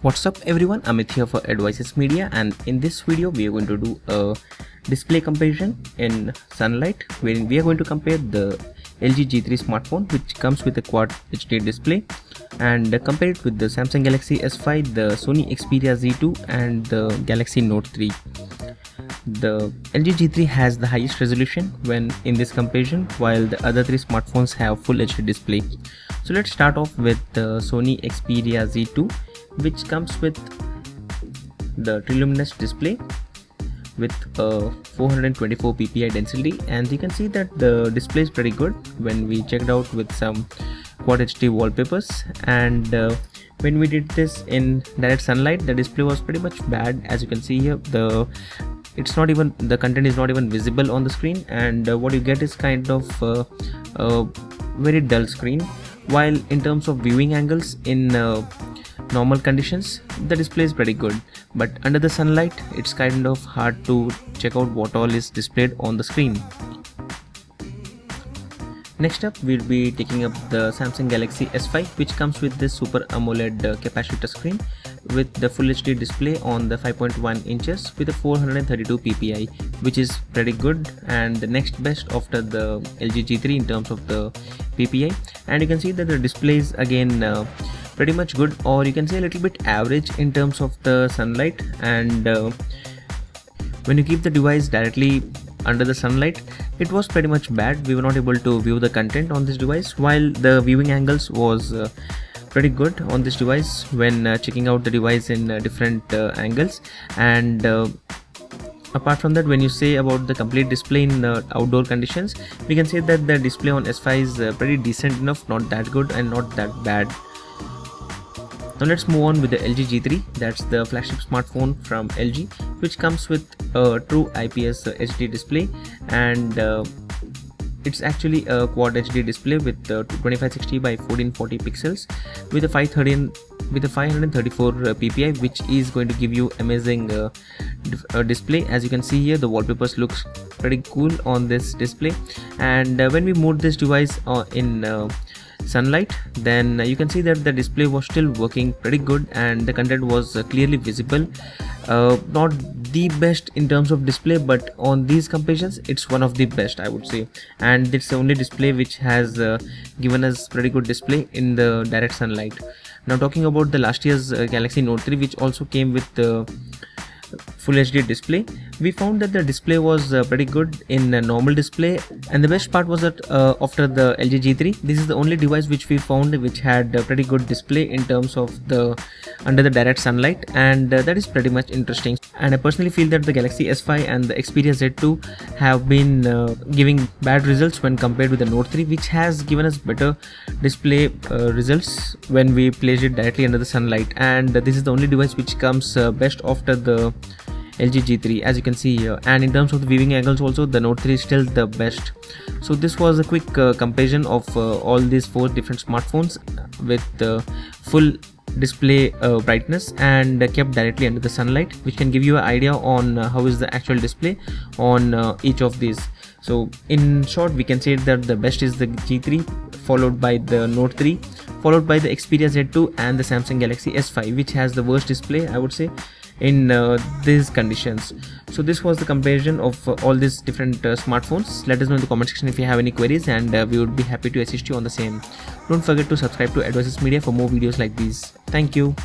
What's up everyone, Amit here for Advices Media, and in this video we are going to do a display comparison in sunlight, wherein we are going to compare the LG G3 smartphone, which comes with a Quad HD display, and compare it with the Samsung Galaxy S5, the Sony Xperia Z2 and the Galaxy Note 3. The LG G3 has the highest resolution when in this comparison, while the other three smartphones have full HD display. So let's start off with the Sony Xperia Z2, which comes with the triluminous display with a 424 ppi density, and you can see that the display is pretty good when we checked out with some Quad HD wallpapers. And when we did this in direct sunlight, the display was pretty much bad. As you can see here, the content is not even visible on the screen, and what you get is kind of a very dull screen. While in terms of viewing angles in normal conditions, the display is pretty good, but under the sunlight it's kind of hard to check out what all is displayed on the screen. Next up, we'll be taking up the Samsung Galaxy S5, which comes with this Super AMOLED capacitor screen with the Full HD display on the 5.1 inches with a 432 ppi, which is pretty good and the next best after the LG G3 in terms of the ppi. And you can see that the display is again pretty much good, or you can say a little bit average in terms of the sunlight. And when you keep the device directly under the sunlight, it was pretty much bad. We were not able to view the content on this device, while the viewing angles was pretty good on this device when checking out the device in different angles. And apart from that, when you say about the complete display in outdoor conditions, we can say that the display on S5 is pretty decent enough, not that good and not that bad. Now let's move on with the LG G3. That's the flagship smartphone from LG, which comes with a true IPS HD display, and it's actually a Quad HD display with 2560 by 1440 pixels with a 534 ppi, which is going to give you amazing display. As you can see here, the wallpapers looks pretty cool on this display, and when we move this device in sunlight, then you can see that the display was still working pretty good and the content was clearly visible. Not the best in terms of display, but on these comparisons it's one of the best, I would say, and it's the only display which has given us pretty good display in the direct sunlight. Now talking about the last year's Galaxy Note 3, which also came with the Full HD display, we found that the display was pretty good in a normal display, and the best part was that after the LG G3, this is the only device which we found which had a pretty good display in terms of the under the direct sunlight, and that is pretty much interesting. And I personally feel that the Galaxy S5 and the Xperia Z2 have been giving bad results when compared with the Note 3, which has given us better display results when we place it directly under the sunlight. And this is the only device which comes best after the LG G3, as you can see here. And in terms of the viewing angles also, the Note 3 is still the best. So this was a quick comparison of all these four different smartphones with full display brightness and kept directly under the sunlight, which can give you an idea on how is the actual display on each of these. So in short, we can say that the best is the G3, followed by the Note 3, followed by the Xperia Z2 and the Samsung Galaxy S5, which has the worst display, I would say, in these conditions. So this was the comparison of all these different smartphones. Let us know in the comment section if you have any queries, and we would be happy to assist you on the same. Don't forget to subscribe to Advices Media for more videos like these. Thank you.